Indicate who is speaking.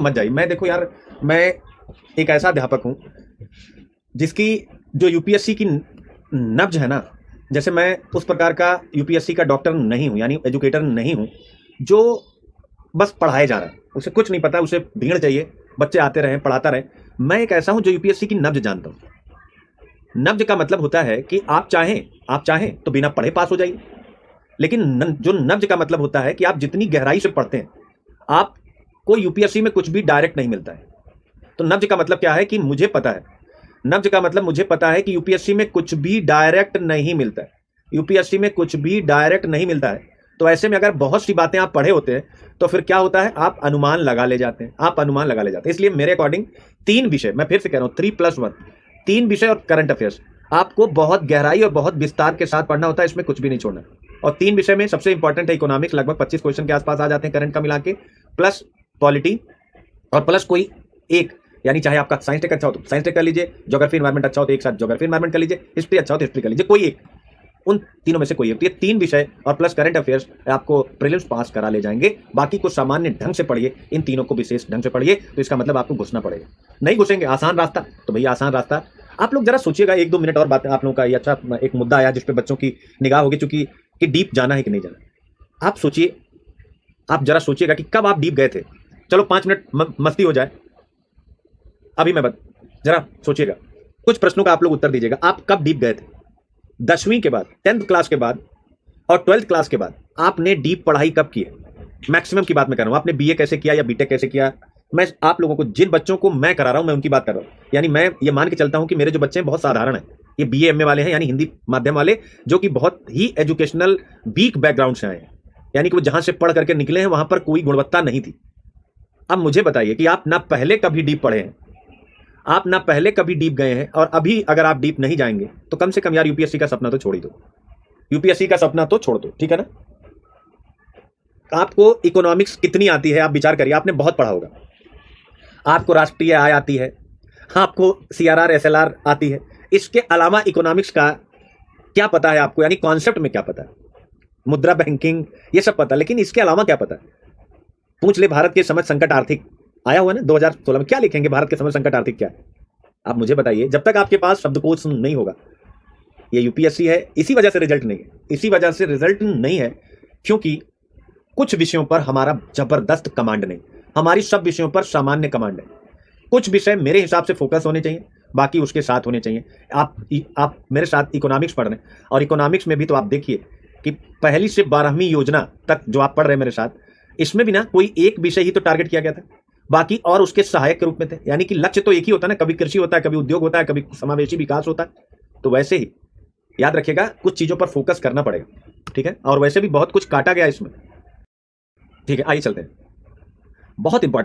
Speaker 1: मत जाइए। मैं देखो यार, मैं एक ऐसा अध्यापक हूं जिसकी जो यूपीएससी की नब्ज है ना, जैसे मैं उस प्रकार का यूपीएससी का डॉक्टर नहीं हूं, यानी एजुकेटर नहीं हूं जो बस पढ़ाए जा रहा है, उसे कुछ नहीं पता, उसे भीड़ चाहिए, बच्चे आते रहे पढ़ाता रहे। मैं एक ऐसा हूं जो यूपीएससी की नब्ज जानता हूं। नब्ज का मतलब होता है कि आप चाहें तो बिना पढ़े पास हो जाइए, लेकिन जो नब्ज का मतलब होता है कि आप जितनी गहराई से पढ़ते हैं, आपको यूपीएससी में कुछ भी डायरेक्ट नहीं मिलता है। तो नब्ज का मतलब क्या है कि मुझे पता है, नब्ज का मतलब मुझे पता है कि यूपीएससी में कुछ भी डायरेक्ट नहीं मिलता है, यूपीएससी में कुछ भी डायरेक्ट नहीं मिलता है। तो ऐसे में अगर बहुत सी बातें आप पढ़े होते हैं तो फिर क्या होता है, आप अनुमान लगा ले जाते हैं, आप अनुमान लगा ले जाते हैं। इसलिए मेरे अकॉर्डिंग 3 विषय, मैं फिर से कह रहा हूं 3+1, 3 विषय और करंट अफेयर्स आपको बहुत गहराई और बहुत विस्तार के साथ पढ़ना होता है, इसमें कुछ भी नहीं छोड़ना। और 3 विषय में सबसे इंपॉर्टेंट है इकोनॉमिक्स, लगभग 25 क्वेश्चन के आसपास आ जाते हैं करंट का मिला के, प्लस पॉलिटी और प्लस कोई एक, यानी चाहे आपका साइंस टेक अच्छा हो तो साइंस टेक कर लीजिए, ज्योग्राफी एनवायरमेंट अच्छा हो तो एक साथ ज्योग्राफी एनवायरमेंट कर लीजिए, हिस्ट्री अच्छा हो तो हिस्ट्री कर लीजिए, कोई एक, उन तीनों में से कोई एक। तो ये 3 विषय और प्लस करंट अफेयर्स आपको प्रीलिम्स पास करा ले जाएंगे। बाकी को सामान्य ढंग से पढ़िए, इन तीनों को विशेष ढंग से पढ़िए, तो इसका मतलब आपको घुसना पड़ेगा। नहीं घुसेंगे, आसान रास्ता तो भैया आसान रास्ता। आप लोग जरा सोचिएगा, 1-2 मिनट और बात आप लोगों का, ये अच्छा एक मुद्दा आया जिसपे बच्चों की निगाह होगी, चूंकि कि डीप जाना है कि नहीं जाना। आप सोचिए, आप जरा सोचिएगा कि कब आप डीप गए थे। चलो 5 मिनट मस्ती हो जाए, अभी मैं जरा सोचिएगा, कुछ प्रश्नों का आप लोग उत्तर दीजिएगा। आप कब डीप गए थे? 10वीं के बाद, 10th क्लास के बाद और 12th क्लास के बाद आपने डीप पढ़ाई कब की है? मैक्सिमम की बात मैं कर रहा हूं। आपने बीए कैसे किया या बीटेक कैसे किया? मैं आप लोगों को, जिन बच्चों को मैं करा रहा हूं, मैं उनकी बात कर रहा हूं। यानी मैं ये मान के चलता हूं कि मेरे जो बच्चे हैं बहुत साधारण हैं, ये बीए एमए वाले हैं, यानी हिंदी माध्यम वाले, जो कि बहुत ही एजुकेशनल वीक बैकग्राउंड से आए हैं, यानी कि वो जहां से पढ़ करके निकले हैं वहां पर कोई गुणवत्ता नहीं थी। अब मुझे बताइए कि आप ना पहले कभी डीप पढ़े हैं, आप ना पहले कभी डीप गए हैं, और अभी अगर आप डीप नहीं जाएंगे तो कम से कम यार यूपीएससी का सपना तो छोड़ ही दो, यूपीएससी का सपना तो छोड़ दो, ठीक है ना। आपको इकोनॉमिक्स कितनी आती है आप विचार करिए, आपने बहुत पढ़ा होगा, आपको राष्ट्रीय आय आती है, आपको सीआरआर एसएलआर आती है, इसके अलावा इकोनॉमिक्स का क्या पता है आपको, यानी कॉन्सेप्ट में क्या पता है, मुद्रा बैंकिंग ये सब पता, लेकिन इसके अलावा क्या पता है? पूछ ले, भारत के समझ संकट आर्थिक आया हुआ है ना 2016 में, क्या लिखेंगे भारत के समझ संकट आर्थिक क्या है? आप मुझे बताइए। जब तक आपके पास शब्दकोश नहीं होगा, ये यूपीएससी है, इसी वजह से रिजल्ट नहीं है, इसी वजह से रिजल्ट नहीं है क्योंकि कुछ विषयों पर हमारा जबरदस्त कमांड नहीं, हमारी सब विषयों पर सामान्य कमांड है। कुछ विषय मेरे हिसाब से फोकस होने चाहिए, बाकी उसके साथ होने चाहिए। आप मेरे साथ इकोनॉमिक्स पढ़ रहे हैं, और इकोनॉमिक्स में भी तो आप देखिए कि पहली से 12वीं योजना तक जो आप पढ़ रहे हैं मेरे साथ, इसमें भी ना कोई एक विषय ही तो टारगेट किया गया था, बाकी और उसके सहायक के रूप में थे। यानी कि लक्ष्य तो एक ही होता है ना, कभी कृषि होता है, कभी उद्योग होता है, कभी समावेशी विकास होता है। तो वैसे ही याद रखिएगा, कुछ चीजों पर फोकस करना पड़ेगा, ठीक है। और वैसे भी बहुत कुछ काटा गया इसमें, ठीक है। आइए चलते हैं, बहुत इंपॉर्टेंट